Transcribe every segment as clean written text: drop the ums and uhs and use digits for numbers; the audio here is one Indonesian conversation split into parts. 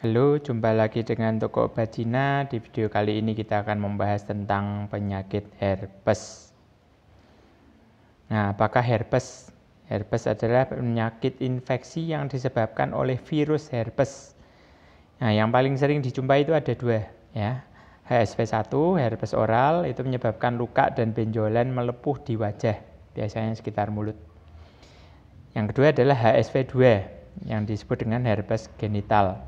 Halo, jumpa lagi dengan Toko Obat Cina. Di video kali ini kita akan membahas tentang penyakit herpes. Nah, apakah herpes? Herpes adalah penyakit infeksi yang disebabkan oleh virus herpes. Nah, yang paling sering dijumpai itu ada dua, ya. HSV1, herpes oral, itu menyebabkan luka dan benjolan melepuh di wajah, biasanya sekitar mulut. Yang kedua adalah HSV2, yang disebut dengan herpes genital.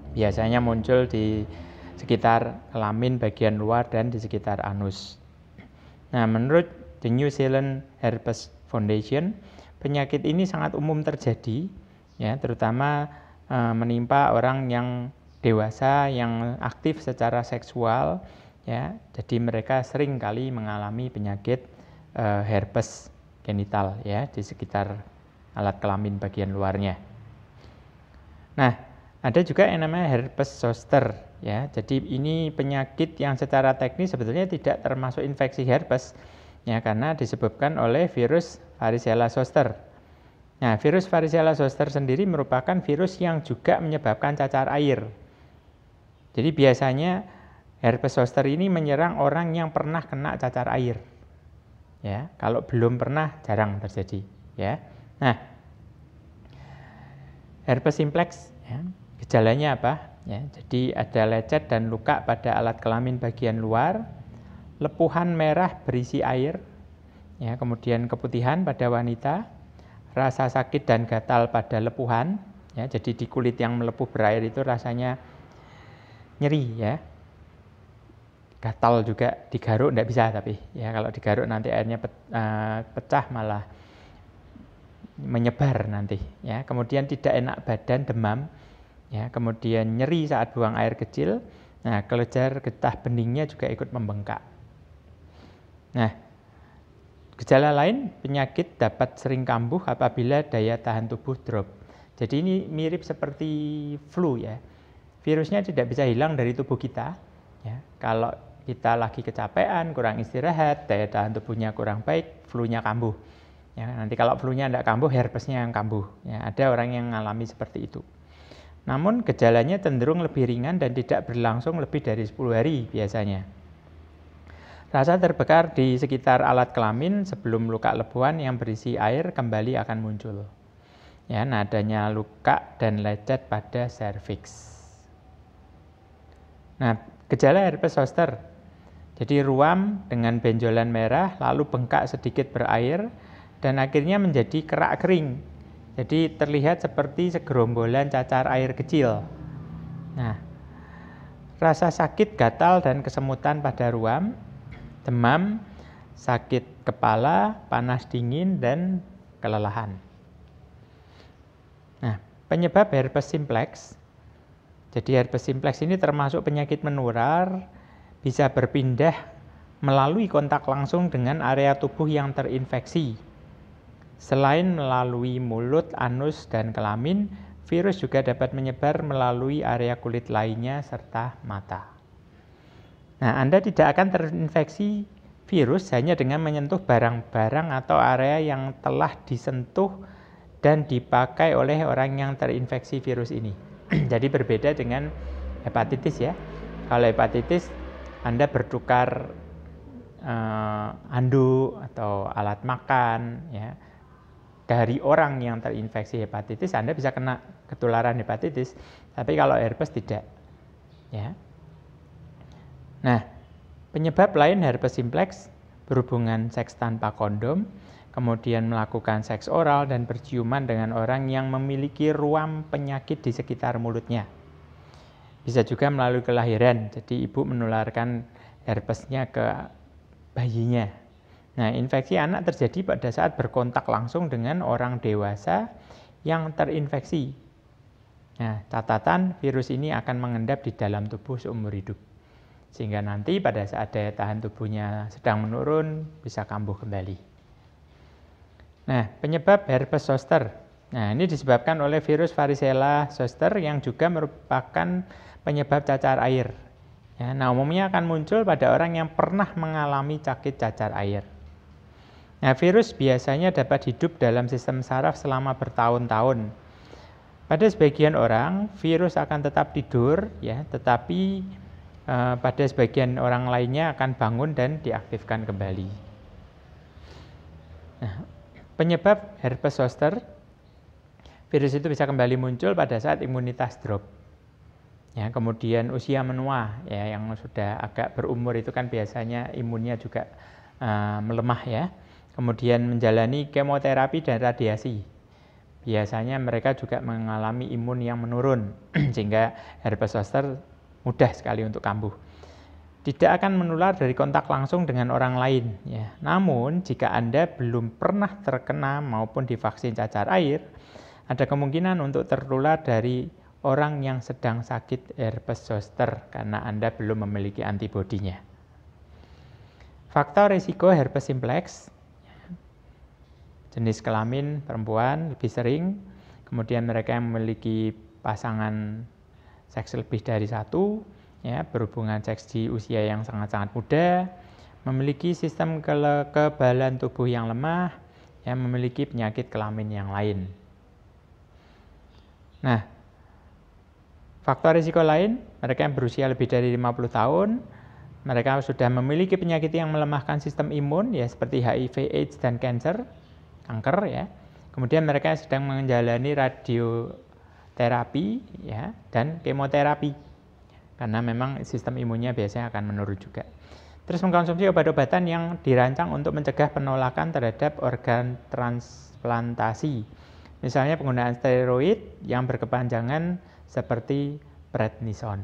Biasanya muncul di sekitar kelamin bagian luar dan di sekitar anus. Nah, menurut The New Zealand Herpes Foundation, penyakit ini sangat umum terjadi, ya, terutama menimpa orang yang dewasa yang aktif secara seksual, ya. Jadi mereka sering kali mengalami penyakit herpes genital, ya, di sekitar alat kelamin bagian luarnya. Nah, ada juga yang namanya herpes zoster, ya. Jadi ini penyakit yang secara teknis sebetulnya tidak termasuk infeksi herpes, ya, karena disebabkan oleh virus varicella zoster. Nah, virus varicella zoster sendiri merupakan virus yang juga menyebabkan cacar air. Jadi biasanya herpes zoster ini menyerang orang yang pernah kena cacar air, ya. Kalau belum pernah jarang terjadi, ya. Nah, herpes simplex, ya. Gejalanya apa? Ya, jadi ada lecet dan luka pada alat kelamin bagian luar, lepuhan merah berisi air, ya, kemudian keputihan pada wanita, rasa sakit dan gatal pada lepuhan, ya, jadi di kulit yang melepuh berair itu rasanya nyeri, ya, gatal juga, digaruk enggak bisa tapi, ya, kalau digaruk nanti airnya pecah malah menyebar nanti, ya, kemudian tidak enak badan, demam, ya, kemudian nyeri saat buang air kecil. Nah, kelenjar getah beningnya juga ikut membengkak. Nah, gejala lain, penyakit dapat sering kambuh apabila daya tahan tubuh drop. Jadi ini mirip seperti flu, ya. Virusnya tidak bisa hilang dari tubuh kita, ya. Kalau kita lagi kecapean, kurang istirahat, daya tahan tubuhnya kurang baik, flu-nya kambuh. Ya, nanti kalau flu-nya tidak kambuh, herpesnya yang kambuh. Ya, ada orang yang mengalami seperti itu. Namun gejalanya cenderung lebih ringan dan tidak berlangsung lebih dari 10 hari biasanya. Rasa terbakar di sekitar alat kelamin sebelum luka lepuhan yang berisi air kembali akan muncul. Ya, nadanya luka dan lecet pada serviks. Nah, gejala herpes zoster. Jadi ruam dengan benjolan merah lalu bengkak sedikit berair dan akhirnya menjadi kerak kering. Jadi terlihat seperti segerombolan cacar air kecil. Nah, rasa sakit, gatal, dan kesemutan pada ruam, demam, sakit kepala, panas dingin, dan kelelahan. Nah, penyebab herpes simplex. Jadi herpes simplex ini termasuk penyakit menular, bisa berpindah melalui kontak langsung dengan area tubuh yang terinfeksi. Selain melalui mulut, anus, dan kelamin, virus juga dapat menyebar melalui area kulit lainnya serta mata. Nah, Anda tidak akan terinfeksi virus hanya dengan menyentuh barang-barang atau area yang telah disentuh dan dipakai oleh orang yang terinfeksi virus ini. Jadi berbeda dengan hepatitis, ya. Kalau hepatitis, Anda bertukar handuk atau alat makan, ya, dari orang yang terinfeksi hepatitis, Anda bisa kena ketularan hepatitis, tapi kalau herpes tidak, ya. Nah, penyebab lain herpes simplex berhubungan seks tanpa kondom, kemudian melakukan seks oral dan berciuman dengan orang yang memiliki ruam penyakit di sekitar mulutnya. Bisa juga melalui kelahiran, jadi ibu menularkan herpesnya ke bayinya. Nah, infeksi anak terjadi pada saat berkontak langsung dengan orang dewasa yang terinfeksi. Nah, catatan virus ini akan mengendap di dalam tubuh seumur hidup. Sehingga nanti pada saat daya tahan tubuhnya sedang menurun, bisa kambuh kembali. Nah, penyebab herpes zoster. Nah, ini disebabkan oleh virus varicella zoster yang juga merupakan penyebab cacar air. Ya, nah, umumnya akan muncul pada orang yang pernah mengalami sakit cacar air. Nah, virus biasanya dapat hidup dalam sistem saraf selama bertahun-tahun. Pada sebagian orang virus akan tetap tidur ya, tetapi pada sebagian orang lainnya akan bangun dan diaktifkan kembali. Nah, penyebab herpes zoster, virus itu bisa kembali muncul pada saat imunitas drop. Ya, kemudian usia menua ya, yang sudah agak berumur itu kan biasanya imunnya juga melemah ya. Kemudian menjalani kemoterapi dan radiasi. Biasanya mereka juga mengalami imun yang menurun sehingga herpes zoster mudah sekali untuk kambuh. Tidak akan menular dari kontak langsung dengan orang lain ya. Namun jika Anda belum pernah terkena maupun divaksin cacar air, ada kemungkinan untuk tertular dari orang yang sedang sakit herpes zoster karena Anda belum memiliki antibodinya. Faktor risiko herpes simplex, jenis kelamin perempuan lebih sering, kemudian mereka yang memiliki pasangan seks lebih dari satu, ya, berhubungan seks di usia yang sangat-sangat muda, memiliki sistem kekebalan tubuh yang lemah, ya, memiliki penyakit kelamin yang lain. Nah, faktor risiko lain, mereka yang berusia lebih dari 50 tahun, mereka sudah memiliki penyakit yang melemahkan sistem imun, ya, seperti HIV, AIDS, dan kanker, ya. Kemudian mereka yang sedang menjalani radioterapi, ya, dan kemoterapi, karena memang sistem imunnya biasanya akan menurun juga. Terus mengkonsumsi obat-obatan yang dirancang untuk mencegah penolakan terhadap organ transplantasi. Misalnya penggunaan steroid yang berkepanjangan seperti prednison.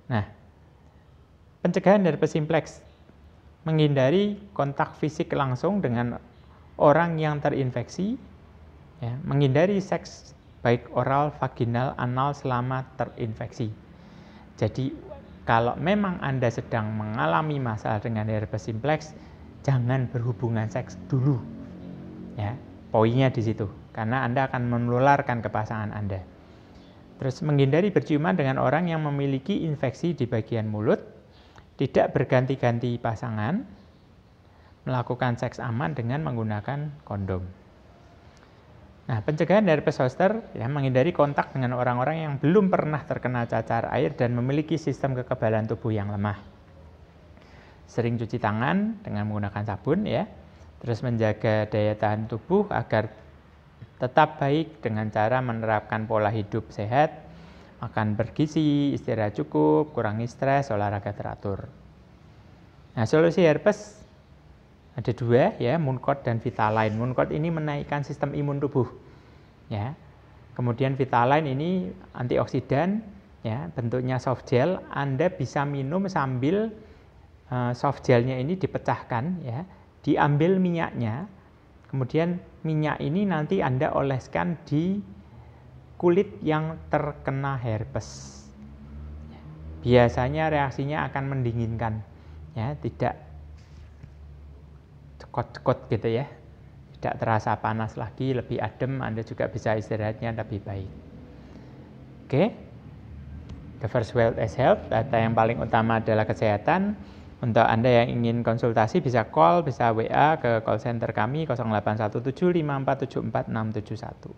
Nah, pencegahan herpes simplex, menghindari kontak fisik langsung dengan orang yang terinfeksi, ya, menghindari seks baik oral, vaginal, anal selama terinfeksi. Jadi kalau memang Anda sedang mengalami masalah dengan herpes simplex, jangan berhubungan seks dulu. Ya, poinnya di situ, karena Anda akan menularkan ke pasangan Anda. Terus menghindari berciuman dengan orang yang memiliki infeksi di bagian mulut, tidak berganti-ganti pasangan, melakukan seks aman dengan menggunakan kondom. Nah, pencegahan herpes zoster, ya, menghindari kontak dengan orang-orang yang belum pernah terkena cacar air dan memiliki sistem kekebalan tubuh yang lemah. Sering cuci tangan dengan menggunakan sabun, ya. Terus menjaga daya tahan tubuh agar tetap baik dengan cara menerapkan pola hidup sehat, makan bergizi, istirahat cukup, kurangi stres, olahraga teratur. Nah, solusi herpes ada dua, ya, Mooncort dan Vitaline. Mooncort ini menaikkan sistem imun tubuh, ya. Kemudian Vitaline ini antioksidan, ya, bentuknya soft gel. Anda bisa minum sambil soft gelnya ini dipecahkan, ya, diambil minyaknya. Kemudian minyak ini nanti Anda oleskan di kulit yang terkena herpes. Biasanya reaksinya akan mendinginkan, ya, tidak cekot-cekot gitu ya, tidak terasa panas lagi, lebih adem, Anda juga bisa istirahatnya lebih baik. Oke, the first wealth is health. Data yang paling utama adalah kesehatan. Untuk Anda yang ingin konsultasi bisa call, bisa WA ke call center kami 081754744671.